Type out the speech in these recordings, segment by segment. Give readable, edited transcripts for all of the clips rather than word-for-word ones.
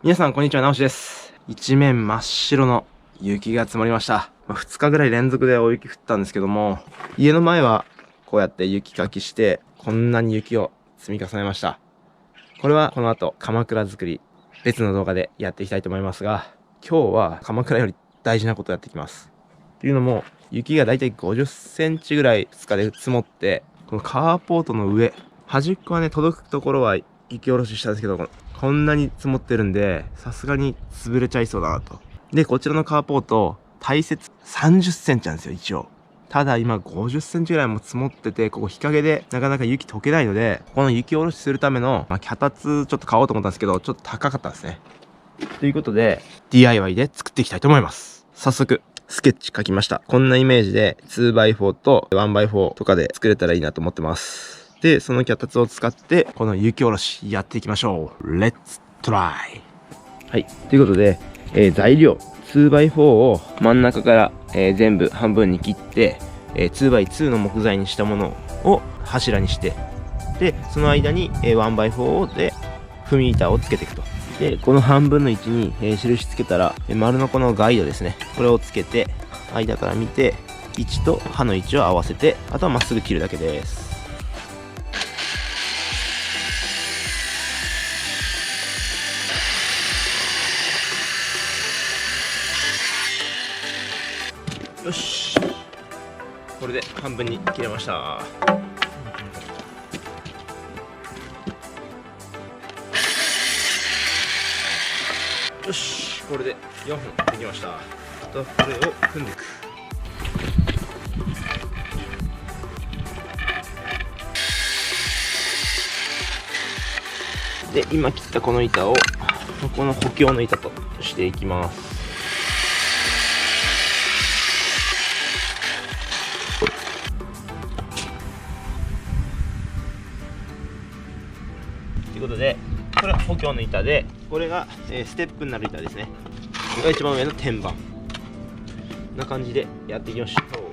皆さんこんにちは、なおしです。一面真っ白の雪が積もりました。2日ぐらい連続で大雪降ったんですけども、家の前はこうやって雪かきして、こんなに雪を積み重ねました。これはこの後、鎌倉作り、別の動画でやっていきたいと思いますが、今日は鎌倉より大事なことをやっていきます。というのも、雪がだいたい50センチぐらい2日で積もって、このカーポートの上、端っこはね、届くところは雪下ろししたんですけど、こんなに積もってるんで、さすがに潰れちゃいそうだなと。で、こちらのカーポート、大雪30センチなんですよ、一応。ただ今50センチぐらいも積もってて、ここ日陰でなかなか雪溶けないので、この雪下ろしするための、脚立ちょっと買おうと思ったんですけど、ちょっと高かったんですね。ということで、DIY で作っていきたいと思います。早速、スケッチ書きました。こんなイメージで 2x4 と 1x4 とかで作れたらいいなと思ってます。で、その脚立を使って、この雪下ろしやっていきましょう。Let's try! はい。ということで、材料 2x4 を真ん中から、全部半分に切って、2x2 の木材にしたものを柱にして、で、その間に、1x4 で踏み板をつけていくと。で、この半分の位置に、印つけたら、丸のこのガイドですね。これをつけて、間から見て、位置と刃の位置を合わせて、あとはまっすぐ切るだけです。よし、これで半分に切れました。よし、これで4本できました。あとはこれを組んでいく。で、今切ったこの板をこの補強の板としていきます。ということで、これは補強の板で、これが、ステップになる板ですね。これが一番上の天板。こんな感じでやっていきましょう。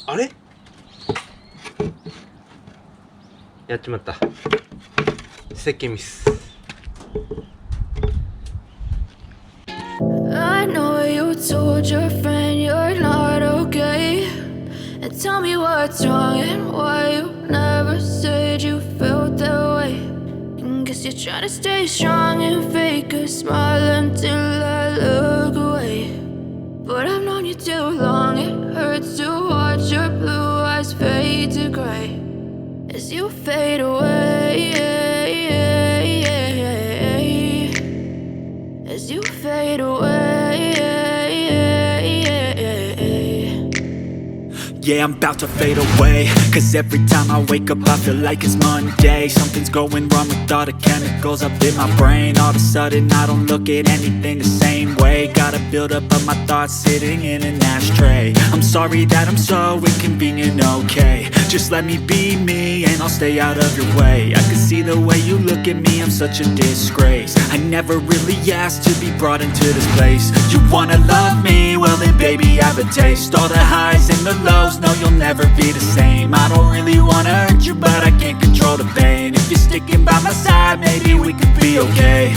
あれ？やっちまった。設計ミス。I know you told your friend you're not okay, and tell me what's wrong and why you never said you felt that way. And guess you're trying to stay strong and fake a smile until I look away. But I've known you too long, it hurts to watch your blue eyes fade to gray as you fade away, as you fade away. yeah, I'm about to fade away. Cause every time I wake up I feel like it's Monday. Something's going wrong with all the chemicals up in my brain. All of a sudden I don't look at anything the same way. Gotta build up of my thoughts sitting in an ashtray. I'm sorry that I'm so inconvenient, okay. Just let me be me and I'll stay out of your way. I can see the way you look at me, I'm such a disgrace. I never really asked to be brought into this place. You wanna love me? Well then baby I have a taste. All the highs and the lows, no you'll never be the same. I don't really wanna hurt you but I can't control the pain. If you're sticking by my side maybe we could be okay.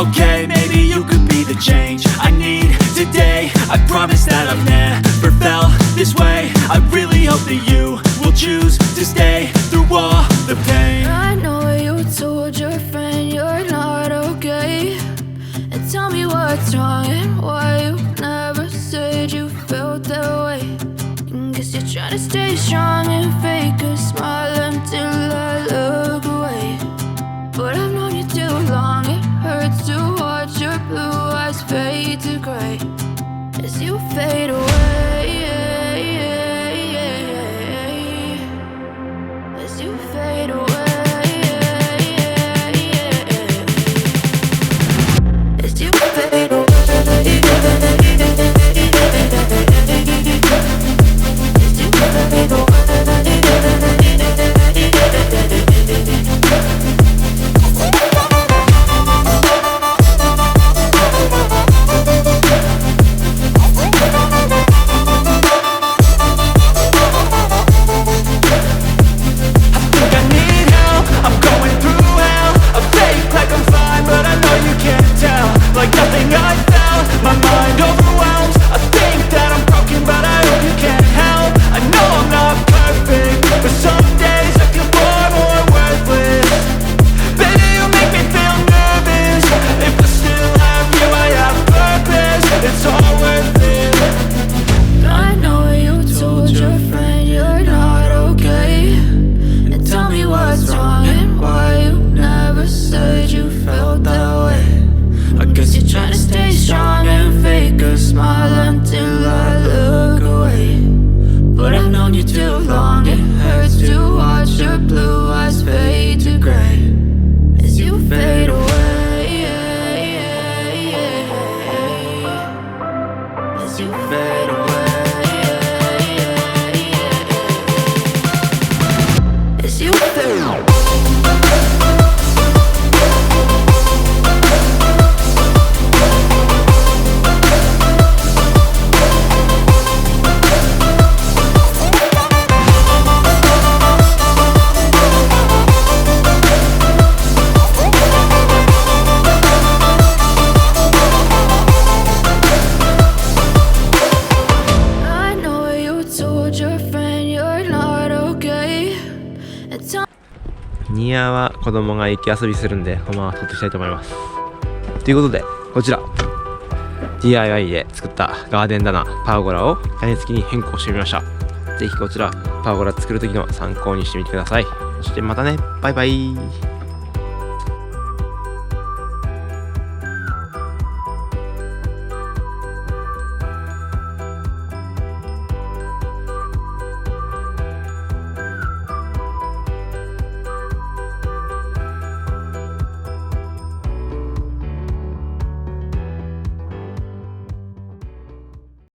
Okay, maybe you could be the change I need today. I promise that I've never felt this way. I really hope that you will choose to stay through all the pain. I know you told your friend you're not okay, and tell me what's wrong and why you never said you felt that way. Guess you're trying to stay strong and fake a smile until I look away. But I've known you too long, it hurts to watch your blue eyes fade to gray as you fade away. As you fade away. As you fade away. As you fade away.ニアは子供が雪遊びするんでこのまま撮っていきたいと思います。ということでこちら DIY で作ったガーデン棚パーゴラを屋根付きに変更してみました。ぜひこちらパーゴラ作る時の参考にしてみてください。そしてまたね、バイバイ。